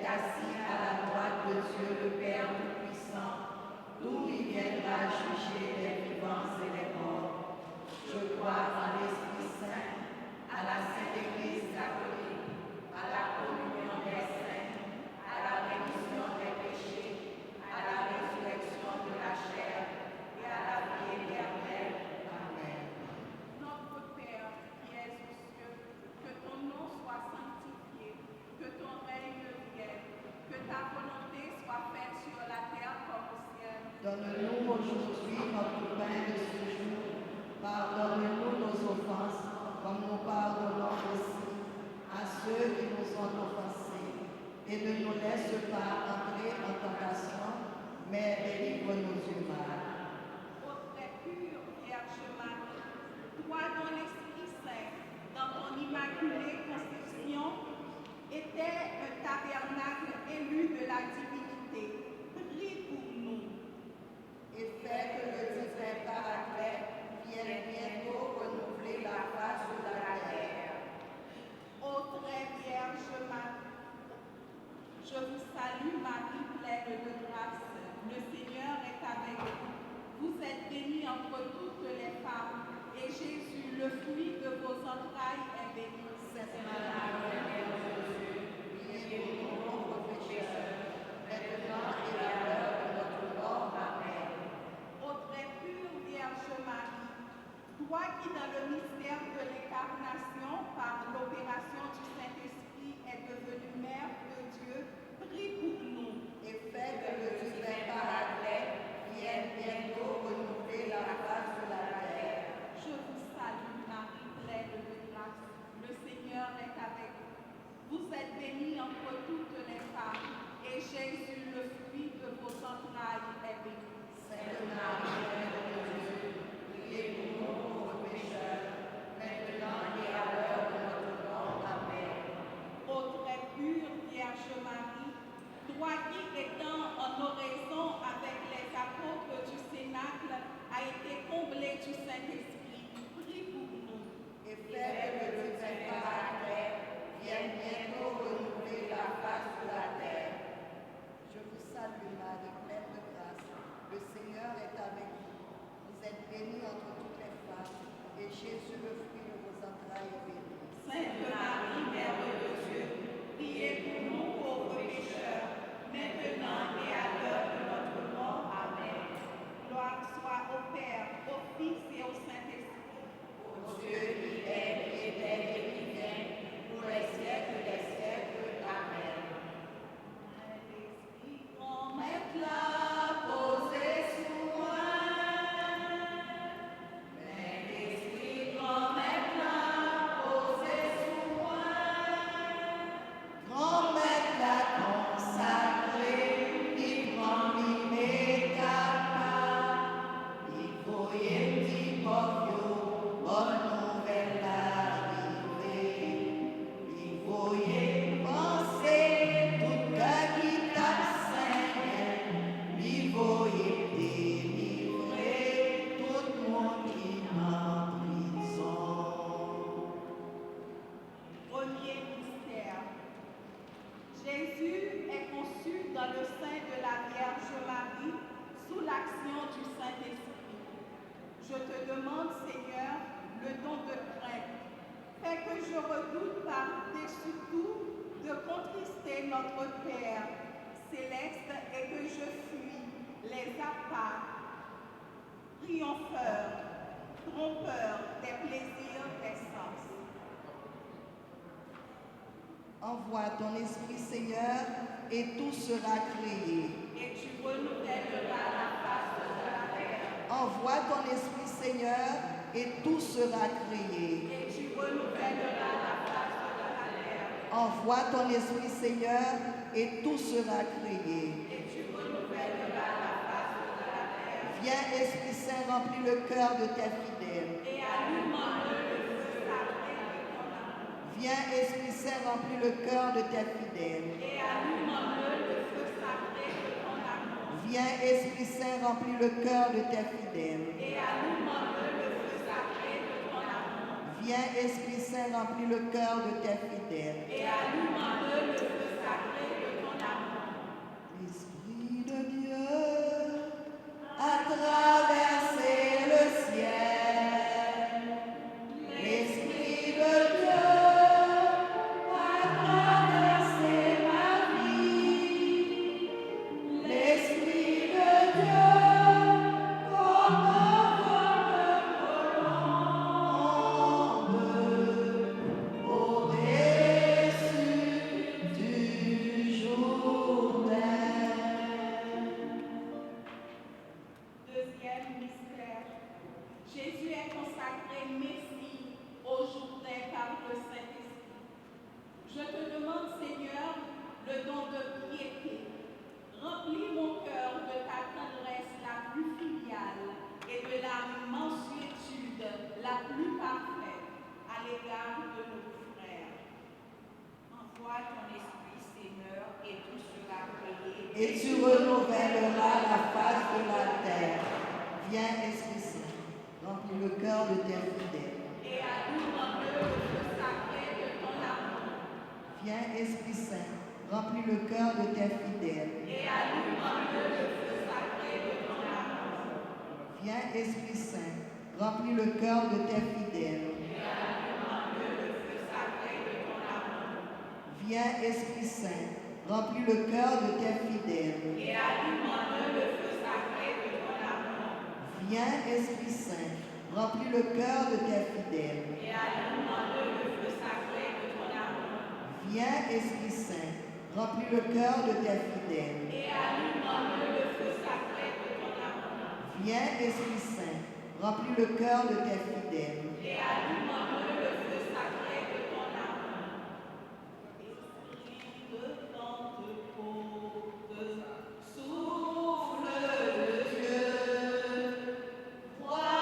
assis à la droite de Dieu le Père Tout-Puissant, d'où il viendra juger les vivants et les morts. Je crois en l'Esprit Saint, à la Sainte Église catholique, à la communion des saints, à la rémission des péchés, à la résurrection de la chair et à la vie éternelle. Amen. Notre Père qui es aux cieux, que ton nom soit sanctifié, que ton règne vienne, que ta volonté soit faite sur la terre comme au ciel. Donne-nous aujourd'hui notre pain de ce jour. Pardonne-nous nos offenses, comme nous pardonnons aussi à ceux qui nous ont offensés. Et ne nous laisse pas entrer en tentation, mais délivre-nous du mal. Ô très pure Vierge Marie, toi dont l'Esprit Saint, dans ton immaculée conception, était un tabernacle élu de la divinité, prie pour nous. Et fais que le divin Paraclet vienne bientôt renouveler la face de la terre. Ô très Vierge Marie, je vous salue Marie pleine de grâce, le Seigneur est avec vous. Vous êtes bénie entre toutes les femmes, et Jésus, le fruit de vos entrailles, est béni. Sainte Marie, Mère de Dieu, priez pour nous pauvres pécheurs, maintenant et à l'heure de notre mort. Amen. Ô très pure Vierge Marie, toi qui dans le mystère de l'incarnation par l'opération du Saint-Esprit est devenue Mère de Dieu, prie pour nous. Et fais que le divin Paraclet vienne bientôt renouveler la face de la terre. Je vous salue Marie pleine de grâce, le Seigneur est avec vous. Vous êtes bénie entre toutes les femmes, et Jésus, le fruit de vos entrailles, est béni. Sainte Marie, Mère de Dieu, priez pour nous pauvres pécheurs, maintenant et à l'heure de notre mort. Amen. Ô très pure Vierge Marie, toi qui, étant en oraison avec les apôtres du Cénacle, a été comblée du Saint-Esprit, prie pour nous. Et fais que le divin Paraclet vienne bientôt renouveler la face de la terre. Je vous salue Marie, pleine de grâce. Le Seigneur est avec vous. Vous êtes bénie entre toutes les femmes, et Jésus, le fruit de vos entrailles, est béni. Sainte Marie, Mère de Dieu, priez pour nous pauvres pécheurs, maintenant et à l'heure de notre mort. Amen. Gloire soit au Père, au Fils et au Saint-Esprit. Au Dieu qui est, qui était et qui vient, pour les siècles des siècles. Amen. L'Esprit Mon maître l'a posé sous moi. Mais l'Esprit grand maître l'a posé sous moi. Grand maître l'a consacré, il prend mes capas. Il voyait petit pauvre, bonne nouvelle arrivée. Il voyait penser tout cas qui t'absaigne. Il voyait délivrer tout le monde qui en prison. Premier mystère. Jésus est conçu dans le sein de la Vierge Marie sous l'action du Saint-Esprit. Je te demande, Seigneur, le don de crainte. Fais que je redoute par-dessus tout de contrister notre Père céleste et que je fuis les appâts triompheurs, trompeurs des plaisirs des sens. Envoie ton Esprit, Seigneur, et tout sera créé. Et tu renouvelleras la face de la terre. Envoie ton Esprit, Seigneur, et tout sera créé. Et tu renouvelleras la face de la terre. Envoie ton Esprit, Seigneur, et tout sera créé. Et tu renouvelleras la face de la terre. Viens, Esprit Saint, remplis le cœur de tes fidèles. Et allume en eux le feu sacré de ton amour. Viens, Esprit Saint, remplis le cœur de tes fidèles. Et allume en eux le feu sacré de ton amour. Viens, Esprit Saint, remplis le cœur de tes fidèles. Et allume en eux le feu sacré de ton amour. Viens, Esprit Saint, remplis le cœur de tes fidèles. Et allume en eux le feu sacré de ton et tout sera créé. Et tu renouvelleras la face de la terre. Viens, Esprit Saint, remplis le cœur de tes fidèles. Et allume en eux le feu sacré de ton amour. Viens, Esprit Saint, remplis le cœur de tes fidèles. Et allume en eux le feu sacré de ton amour. Viens, Esprit Saint, remplis le cœur de tes fidèles. Et allume en eux le feu sacré de ton amour. Viens, Esprit Saint, remplis le cœur de tes fidèles. Et allume en eux le feu sacré de ton amour. Viens, Esprit Saint, remplis le cœur de tes fidèles. Et allume en eux le feu sacré de ton amour. Viens, Esprit Saint, remplis le cœur de tes fidèles. Et allume en eux le feu sacré de ton amour. Viens, Esprit Saint, remplis le cœur de tes fidèles. Et allume en eux le feu sacré de ton amour. Esprit de Pentecôte, souffle de Dieu, vois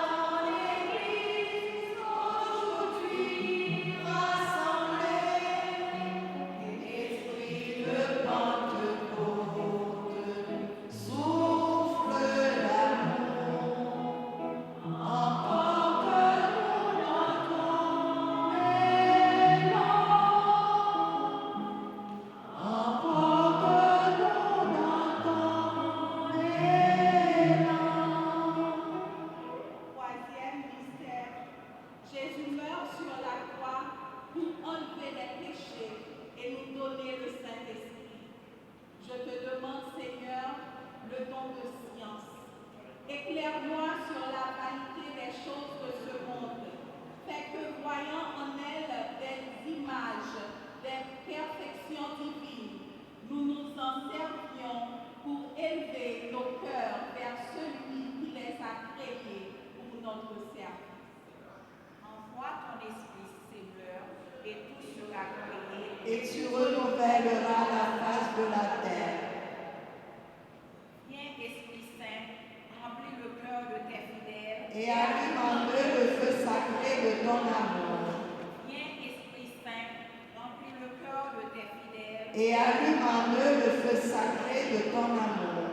dans l'Église aujourd'hui rassemblée. Esprit de Pentecôte, souffle l'amour, emporte-nous dans ton élan. Emporte-nous dans ton élan. Troisième mystère, Jésus meurt sur la croix pour enlever les péchés et nous donner le Saint-Esprit. Je te demande, Seigneur, le don de science. Éclaire-moi sur la vanité des choses de ce monde. Fais que, voyant en elles des images, des perfections divines, nous nous en servions pour élever nos cœurs vers celui qui les a créés pour notre service. Envoie ton esprit, Seigneur, et tout sera créé. Et tu renouvelleras la face de la terre. Viens, Esprit Saint, remplis le cœur de tes fidèles. Et allume en eux le feu sacré de ton amour. Viens, Esprit Saint, remplis le cœur de tes fidèles. Et allume en eux le feu sacré de ton amour.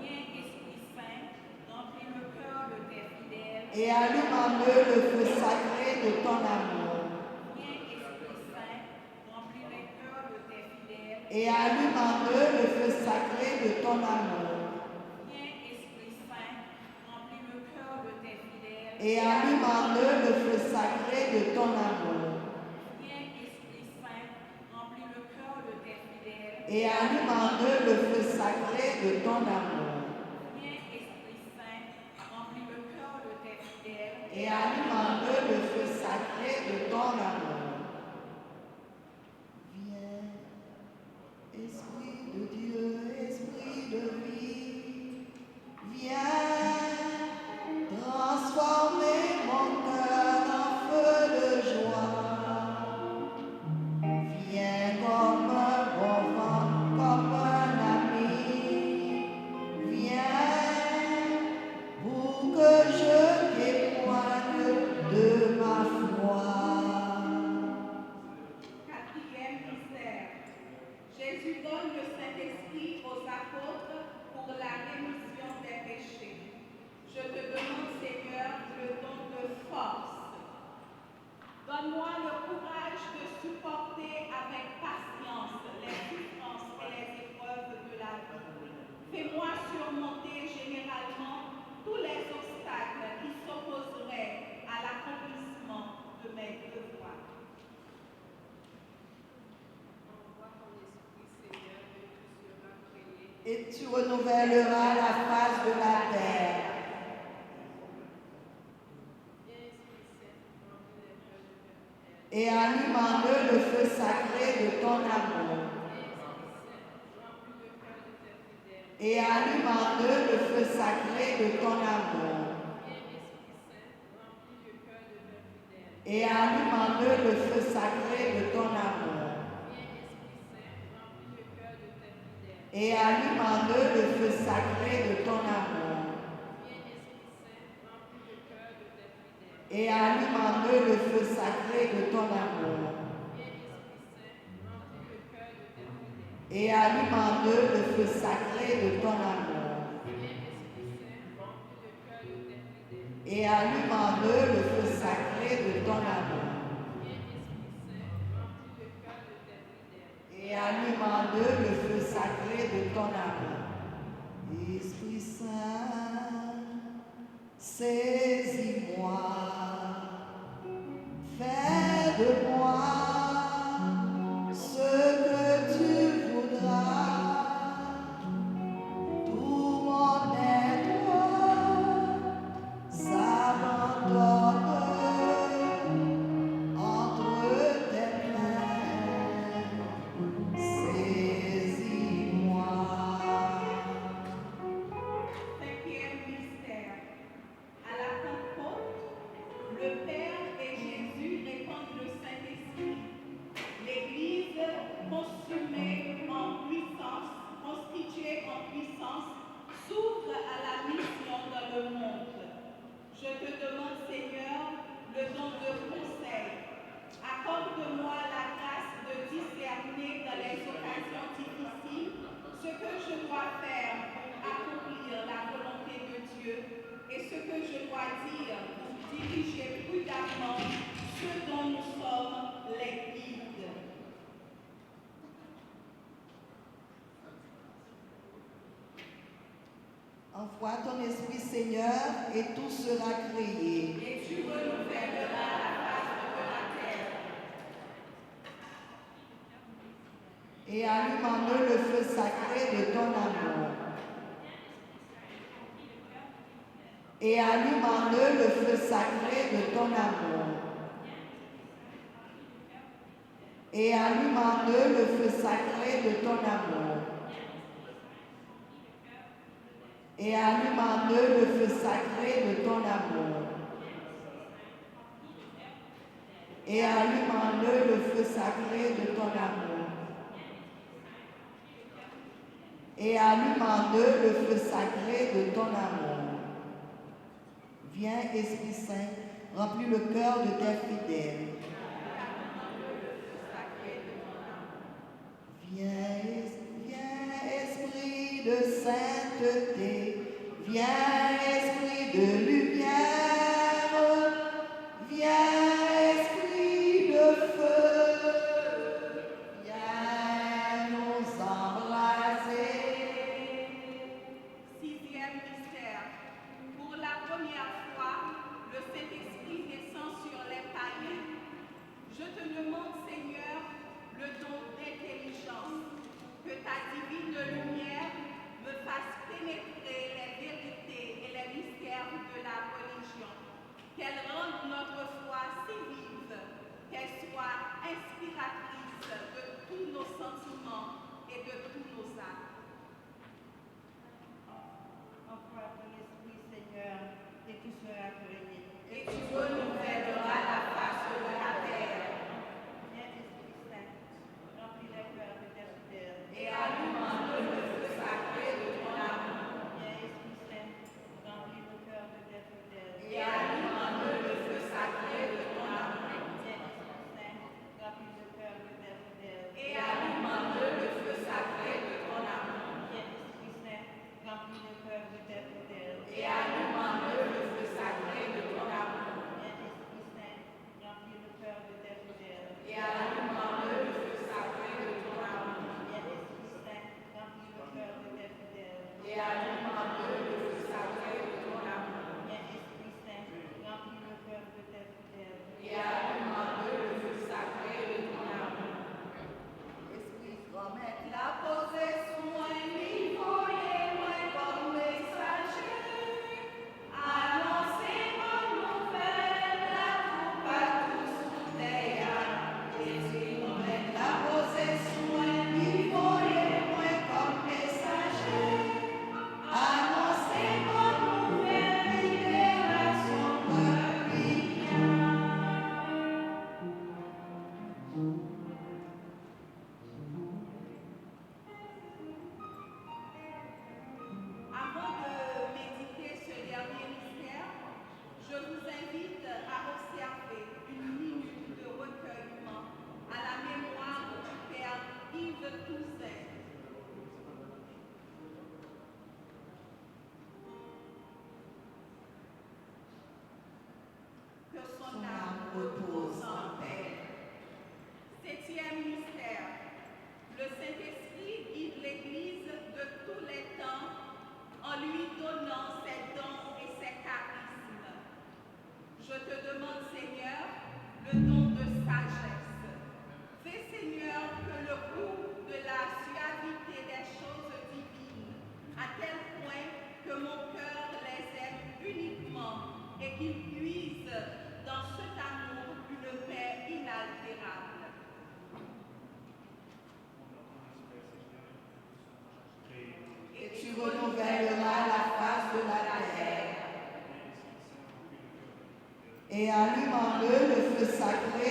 Viens, Esprit Saint, remplis le cœur de tes fidèles. Et allume en eux le feu sacré de ton amour. Viens, Esprit Saint, remplis le cœur de tes fidèles. Et allume en eux le feu sacré de ton amour. Viens, Esprit Saint, remplis le cœur de tes fidèles. Et allume en eux le feu sacré de ton amour. Viens, Esprit Saint, remplis le cœur de tes fidèles. Et allume en eux le feu sacré de ton amour. Viens, Esprit Saint, remplis le cœur de tes fidèles. Et allume en eux le feu sacré de ton amour. Viens, Esprit de Dieu, Esprit de vie, viens transformer mon cœur en feu de joie. Viens comme un bon vent, comme un ami. Viens pour que je témoigne de ma foi. Quatrième mystère, Jésus donne le Saint-Esprit aux apôtres pour la rémission des péchés. Je te demande, Seigneur, le don de force. Donne-moi le courage de supporter avec patience les souffrances et les épreuves de la vie. Fais-moi surmonter généralement tous les obstacles qui s'opposeraient à l'accomplissement de mes devoirs. Envoie ton esprit, Seigneur, et tout sera créé. Et tu renouvelleras la face de la terre. Et allume en eux le feu sacré de ton amour. Et allume en eux le feu sacré de ton amour. Et allume en eux le feu sacré de ton amour. Et allume en eux le feu sacré de ton amour. Et allume en eux le feu sacré de ton amour. Et allume en eux le feu sacré de ton amour. Et allume en eux le feu sacré de ton amour. Et allume en eux le feu sacré de ton amour. Esprit Saint, saisis-moi, fais de moi ce que tu voudras. Tout mon être s'abandonne entre tes mains. Saisis-moi. Cinquième mystère. À la Pentecôte, le Père et Jésus répandent le Saint-Esprit. L'Église constituée en puissance, s'ouvre à la mission dans le monde. Je te demande, Seigneur, le don de conseil. Accorde-moi la grâce de discerner dans les occasions difficiles ce que je dois faire pour accomplir la volonté de Dieu et ce que je dois dire pour diriger prudemment ceux dont nous sommes les guides. Envoie ton Esprit, Seigneur, et tout sera créé. Et tu renouvelleras la face de la terre. Et allume en eux le feu sacré de ton amour. Et allume en eux le feu sacré de ton amour. Et allume en eux le feu sacré de ton amour. Et allume en eux le feu sacré de ton amour. Et allume en eux le feu sacré de ton amour. Et allume en eux le feu sacré de ton amour. Viens, Esprit Saint, remplis le cœur de tes fidèles. Viens, Esprit de sainteté, viens, Esprit de lumière, viens, Esprit de feu, viens nous embraser. Sixième mystère. Pour la première fois, le Saint-Esprit descend sur les païens. Je te demande, Seigneur, le don d'intelligence, que ta divine lumière me fasse pénétrer les vérités et les mystères de la religion, qu'elle rende notre foi si vive, qu'elle soit inspiratrice de tous nos sentiments et de tous nos actes. Envoie ton esprit, Seigneur, et tout sera créé. Et tu renouvelleras la face de la terre. Viens, Esprit Saint, remplis les cœurs de tes fidèles. Et allume en eux le feu sacré de ton amour. Viens, Esprit Saint, remplis le cœur de tes fidèles. Et allume en eux le feu sacré de ton amour. Viens, Esprit Saint, remplis le cœur de tes fidèles. Et allume en eux le feu sacré de ton amour.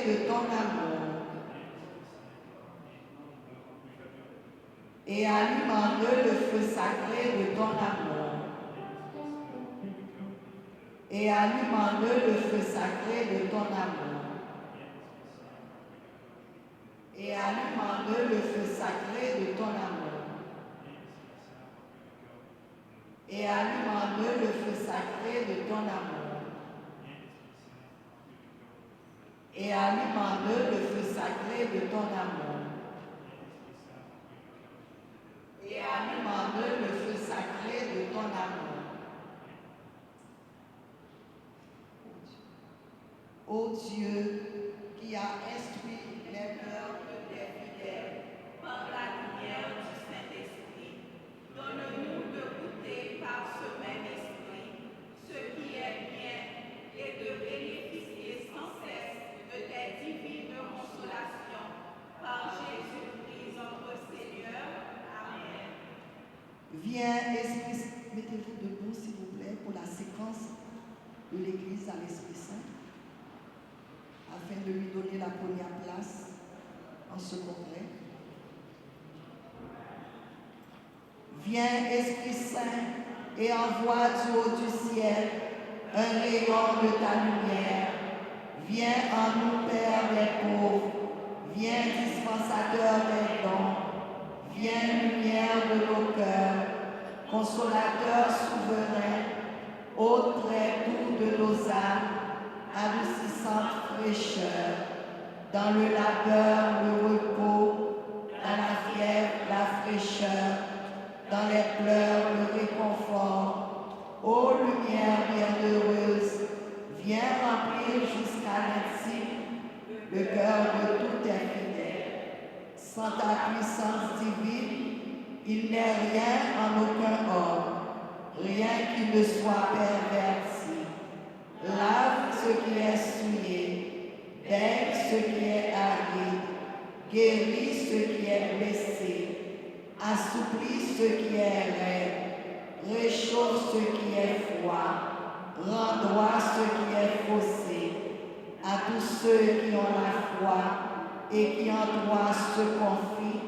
sacré de ton amour. Et allume en eux le feu sacré de ton amour. Et allume en eux le feu sacré de ton amour. Et allume en eux le feu sacré de ton amour. Et allume en eux le feu sacré de ton amour. Et allume en eux le feu sacré de ton amour. Et allume en eux le feu sacré de ton amour. Ô Dieu, qui a instruit les cœurs de tes fidèles par la lumière du Saint-Esprit, donne-nous de goûter par ce même esprit ce qui est bien et de bénéficier sans cesse de tes divines consolations par Jésus-Christ notre Seigneur. Amen. Viens, Esprit, mettez-vous debout s'il vous plaît pour la séquence de l'Église à l'Esprit Saint, afin de lui donner la première place en ce congrès. Viens, Esprit Saint, et envoie du haut du ciel un rayon de ta lumière. Viens en nous, Père des pauvres. Viens, dispensateur des dons. Viens, lumière de nos cœurs. Consolateur souverain, ôte très doux de nos âmes, adoucissante fraîcheur. Dans le labeur, le repos, dans la fièvre, la fraîcheur, dans les pleurs, le réconfort. Ô lumière bienheureuse, viens remplir jusqu'à l'intime le cœur de tous tes fidèles. Sans ta puissance divine, il n'est rien en aucun homme, rien qui ne soit perverti. Lave ce qui est souillé, baigne ce qui est aride, guéris ce qui est blessé, assouplis ce qui est raide, réchauffe ce qui est froid, rends droit ce qui est faussé. À tous ceux qui ont la foi et qui en toi se confient,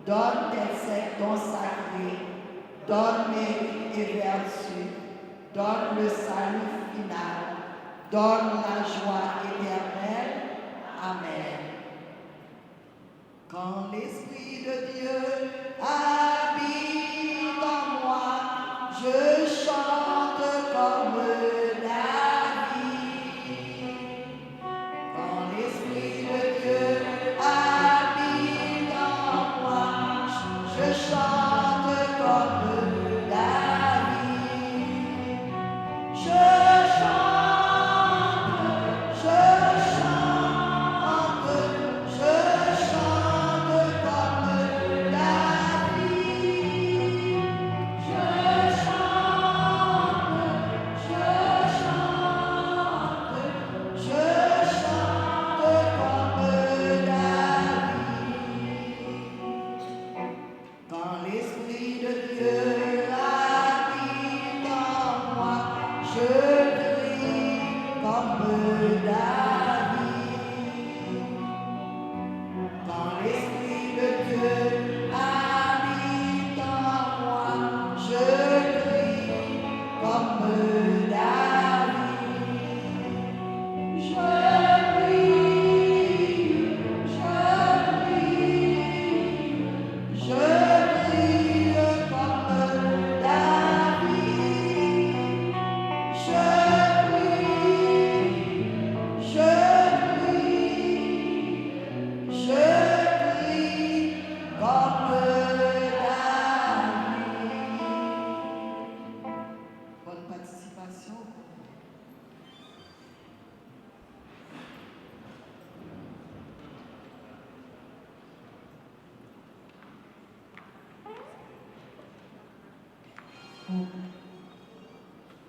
donne tes dons sacrés, donne mérite et vertu, donne le salut final, donne la joie éternelle. Amen. Quand l'Esprit de Dieu habite en moi, je chante comme David. Quand l'Esprit de Dieu habite en moi, je chante comme David. Je chante comme David. Quand l'Esprit de Dieu habite en moi, je crie comme David. Quand l'Esprit de Dieu habite en moi, je crie comme David. Je crie comme David. Bonne participation. Thank you.